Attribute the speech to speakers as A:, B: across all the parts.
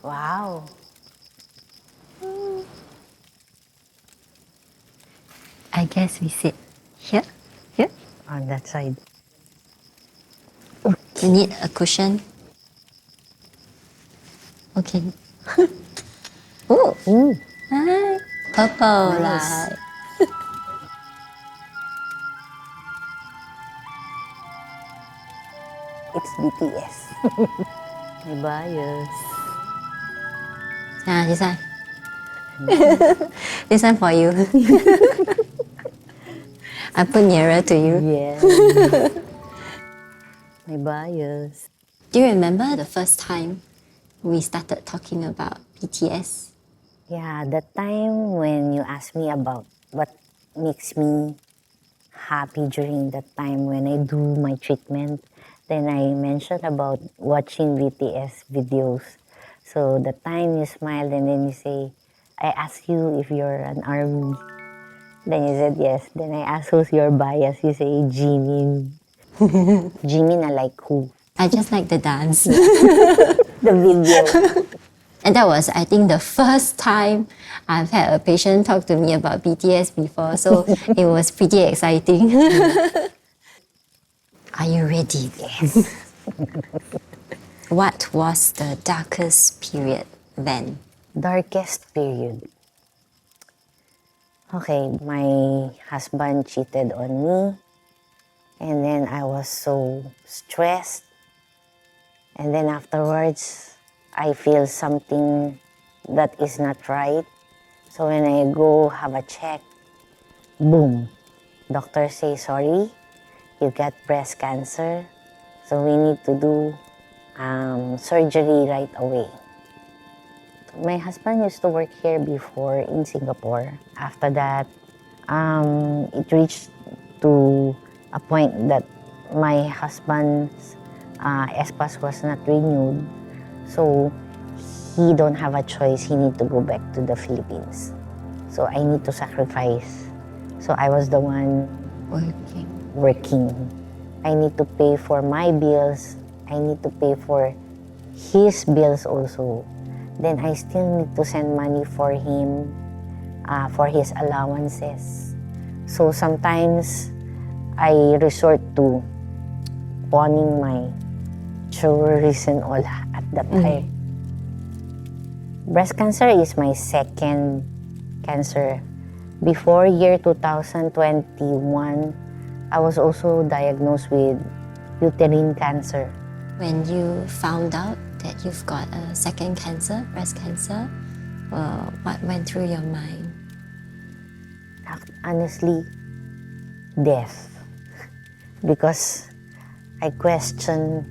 A: Wow.
B: I guess we sit here. Here.
A: On that side.
B: You need a cushion. Okay. Oh,
A: Ooh,
B: hi. Purple
A: nice.
B: light.
A: It's BTS. My bias.
B: This one. This one for you. I put nearer to you.
A: Yeah. My bias.
B: Do you remember the first time we started talking about BTS?
A: Yeah, that time when you asked me about what makes me happy during that time when I do my treatment, then I mentioned about watching BTS videos. So the time you smiled and then you say, I asked you if you're an army. Then you said yes. Then I asked who's your bias. You say Jimin. Jimin, I like who?
B: I just like the dance.
A: The video.
B: And that was, I think, the first time I've had a patient talk to me about BTS before, so it was pretty exciting. Are you ready?
A: Yes.
B: What was the darkest period then?
A: Darkest period. Okay, my husband cheated on me. And then I was so stressed. And then afterwards, I feel something that is not right. So when I go have a check, boom, doctor say, sorry, you got breast cancer. So we need to do surgery right away. My husband used to work here before in Singapore. After that, it reached to a point that my husband's espas was not renewed. So he don't have a choice. He need to go back to the Philippines. So I need to sacrifice. So I was the one working. I need to pay for my bills. I need to pay for his bills also. Then I still need to send money for him, for his allowances. So sometimes I resort to pawning my jewelries and all at that time. Breast cancer is my second cancer. Before year 2021, I was also diagnosed with uterine cancer.
B: When you found out that you've got a second cancer, breast cancer, what went through your mind?
A: Honestly, death. Because I question,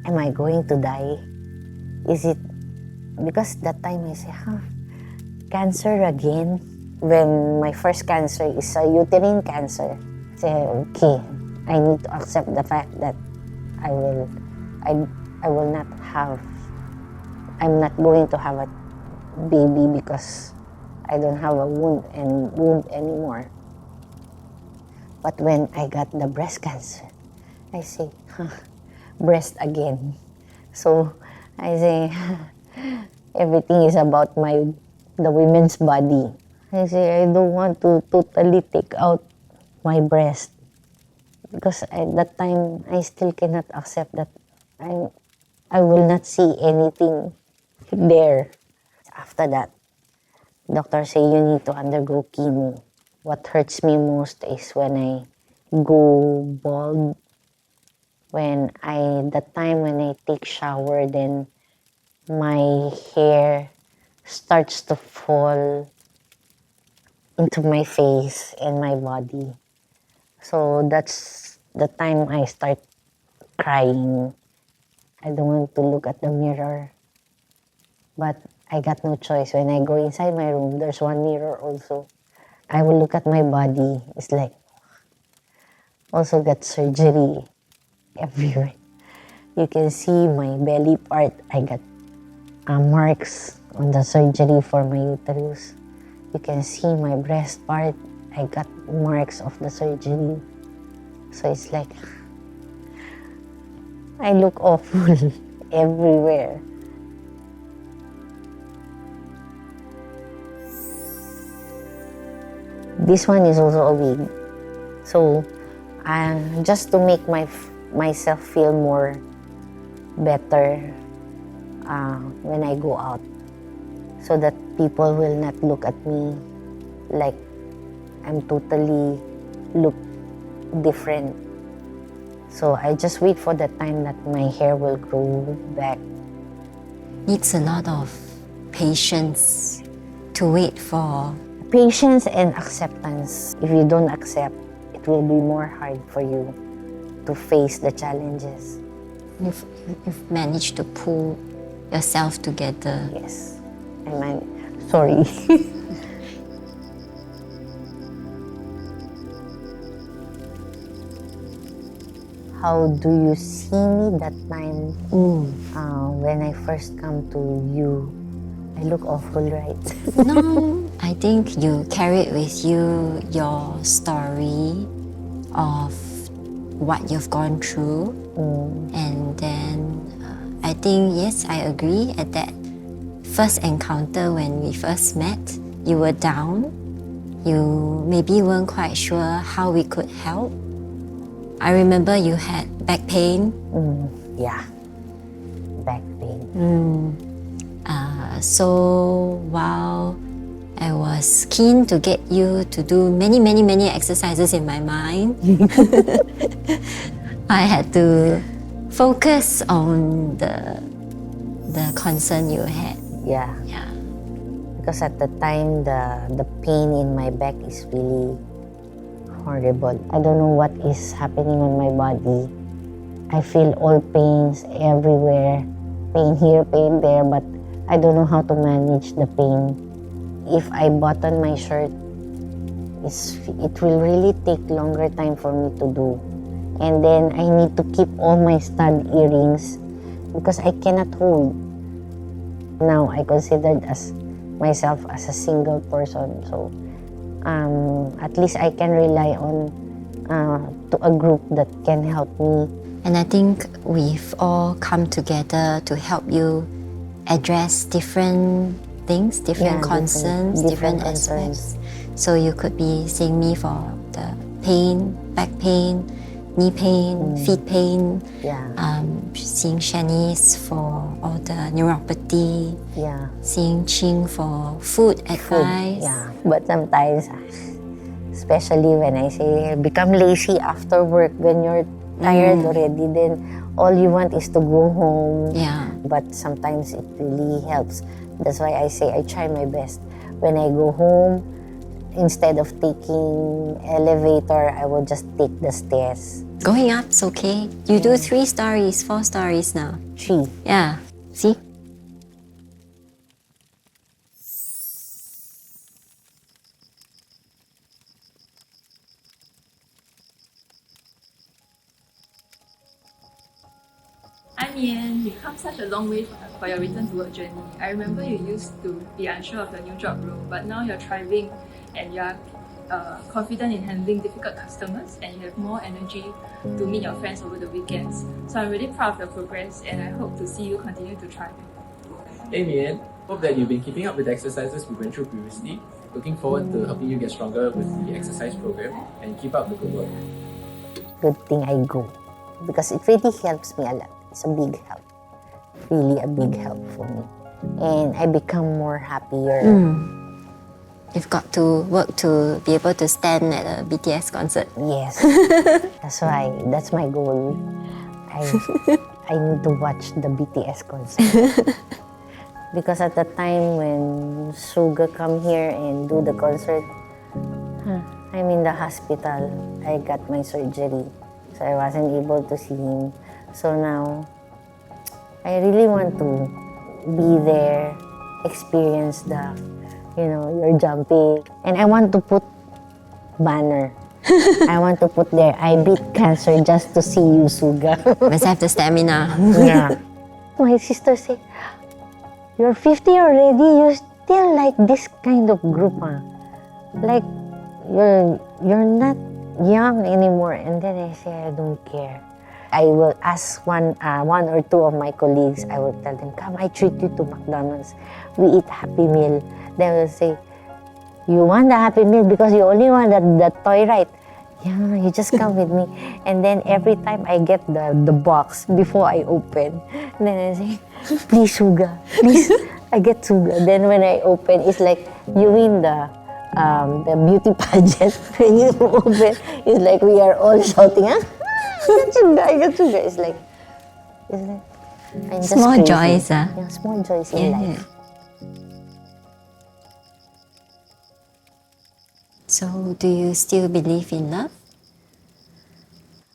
A: am I going to die? Is it, because that time I say, cancer again? When my first cancer is a uterine cancer, I say, okay, I need to accept the fact that I will not have, I'm not going to have a baby because I don't have a womb anymore. But when I got the breast cancer, I say, breast again. So I say, everything is about the women's body. I say, I don't want to totally take out my breast. Because at that time, I still cannot accept that I will not see anything there. After that, doctor say you need to undergo chemo. What hurts me most is when I go bald. That time when I take shower, then my hair starts to fall into my face and my body. So that's the time I start crying. I don't want to look at the mirror. But I got no choice. When I go inside my room, there's one mirror also. I will look at my body. It's like, also got surgery everywhere. You can see my belly part. I got marks on the surgery for my uterus. You can see my breast part. I got marks of the surgery. So it's like, I look awful everywhere. this one is also a wig. So, just to make myself feel more better when I go out, so that people will not look at me like I'm totally look different. So I just wait for the time that my hair will grow back.
B: Needs a lot of patience to wait for.
A: Patience and acceptance. If you don't accept, it will be more hard for you to face the challenges.
B: You've managed to pull yourself together.
A: Yes. I'm sorry. How do you see me that time when I first come to you? I look awful, right?
B: No, I think you carried with you your story of what you've gone through. And then I think, yes, I agree. At that first encounter when we first met, you were down. You maybe weren't quite sure how we could help. I remember you had back pain.
A: Yeah, back pain.
B: So while I was keen to get you to do many exercises in my mind, I had to focus on the concern you had.
A: Yeah.
B: Yeah.
A: Because at the time, the pain in my back is really horrible. I don't know what is happening on my body. I feel all pains everywhere. Pain here, pain there, but I don't know how to manage the pain. If I button my shirt, it will really take longer time for me to do. And then I need to keep all my stud earrings because I cannot hold. Now I considered myself as a single person, so at least I can rely on to a group that can help me.
B: And I think we've all come together to help you address different things, different concerns, different aspects. So you could be seeing me for the pain, back pain, knee pain, feet pain. Seeing Shanice for all the neuropathy. Seeing Ching for food advice.
A: But sometimes, especially when I say become lazy after work, when you're tired already, then all you want is to go home. But sometimes it really helps. That's why I say I try my best. When I go home, instead of taking elevator, I will just take the stairs.
B: Going up's okay. You do 3 stories, 4 stories now.
A: 3.
B: Yeah. See?
C: Hi MeeAnn, you've come such a long way for your return to work journey. I remember you used to be unsure of your new job role, but now you're thriving and you're confident in handling difficult customers and you have more energy to meet your friends over the weekends. So I'm really proud of your progress and I hope to see you continue to thrive.
D: Hey MeeAnn, hope that you've been keeping up with the exercises we went through previously. Looking forward to helping you get stronger with the exercise program and keep up the good work.
A: Good thing I go because it really helps me a lot. It's a big help. Really a big help for me. And I become more happier.
B: You've got to work to be able to stand at a BTS concert.
A: Yes. That's my goal. I need to watch the BTS concert. Because at the time when Suga come here and do the concert, I'm in the hospital. I got my surgery. So I wasn't able to see him. So now, I really want to be there, experience you're jumping. And I want to put banner. I want to put there, I beat cancer just to see you, Suga.
B: Must have the stamina.
A: Yeah. My sister said, you're 50 already, you still like this kind of group, huh? Like, you're not young anymore. And then I say, I don't care. I will ask one or two of my colleagues, I will tell them, come, I treat you to McDonald's. We eat Happy Meal. They will say, You want the Happy Meal because you only want that toy, right? Yeah, you just come with me. And then every time I get the box before I open, then I say, please, Suga, please. I get Suga. Then when I open, it's like you win the beauty pageant. When you open, it's like we are all shouting, ah, I got Suga, I got Suga. It's like I'm just
B: Small
A: crazy.
B: joys,
A: Yeah, small joys in life.
B: So, do you still believe in love?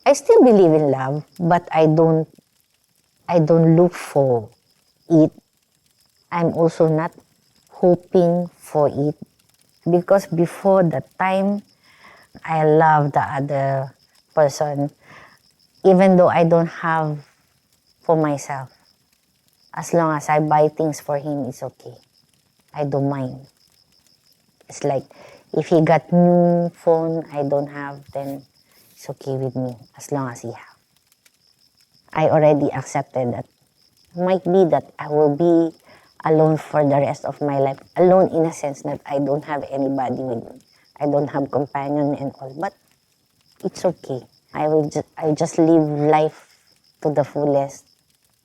A: I still believe in love, but I don't look for it. I'm also not hoping for it because before the time I love the other person, even though I don't have for myself. As long as I buy things for him, it's okay. I don't mind. It's like if he got new phone I don't have, then it's okay with me as long as he have. I already accepted that. Might be that I will be alone for the rest of my life. Alone in a sense that I don't have anybody with me. I don't have companion and all, but it's okay. I just live life to the fullest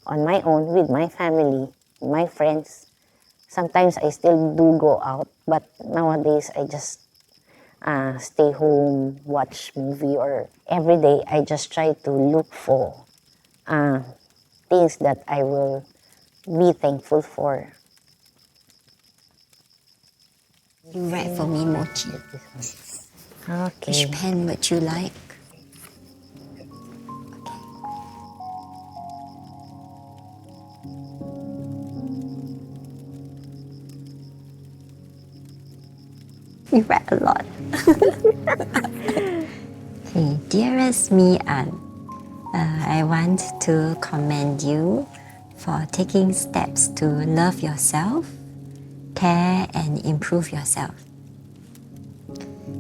A: on my own with my family, my friends. Sometimes I still do go out, but nowadays I just stay home, watch movie, or every day I just try to look for things that I will be thankful for.
B: You write for me, Mochi.
A: Okay.
B: Which pen would you like? You write a lot. Okay, dearest MeeAnn, I want to commend you for taking steps to love yourself, care and improve yourself.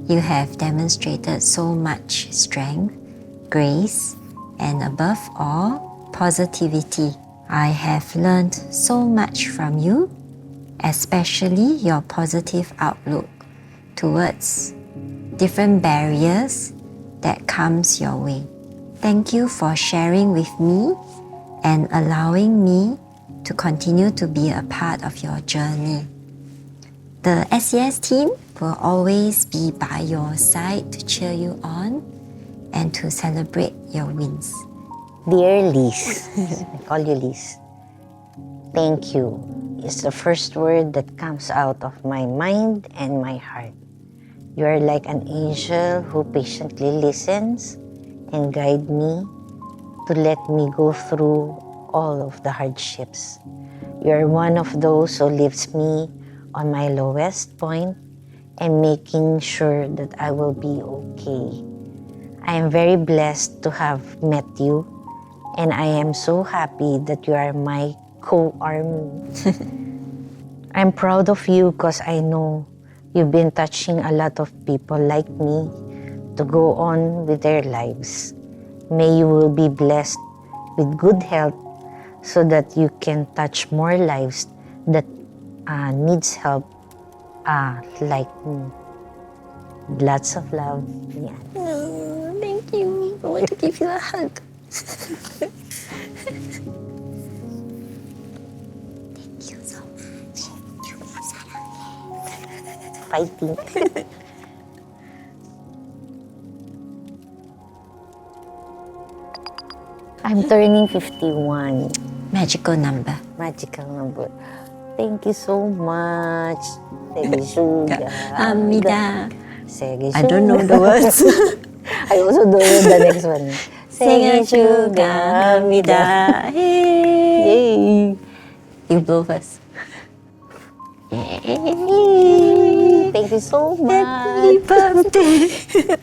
B: You have demonstrated so much strength, grace, and above all, positivity. I have learned so much from you, especially your positive outlook towards different barriers that comes your way. Thank you for sharing with me and allowing me to continue to be a part of your journey. The SES team will always be by your side to cheer you on and to celebrate your wins.
A: Dear Liz, I call you Liz. Thank you. It's the first word that comes out of my mind and my heart. You are like an angel who patiently listens and guides me to let me go through all of the hardships. You are one of those who lifts me on my lowest point and making sure that I will be okay. I am very blessed to have met you, and I am so happy that you are my co-army. I'm proud of you because I know you've been touching a lot of people like me to go on with their lives. May you will be blessed with good health so that you can touch more lives that needs help like me. Lots of love. Yeah.
B: Oh, thank you. I want to give you a hug. Thank you so much.
A: Fighting. I'm turning 51.
B: Magical number.
A: Magical number. Thank you so much. Segi Suga.
B: Amida.
A: Segi
B: I don't know the words.
A: I also don't know the next one.
B: Sega Suga Amida. Hey.
A: Yay!
B: You blow first.
A: Thank you so much.
B: Happy birthday.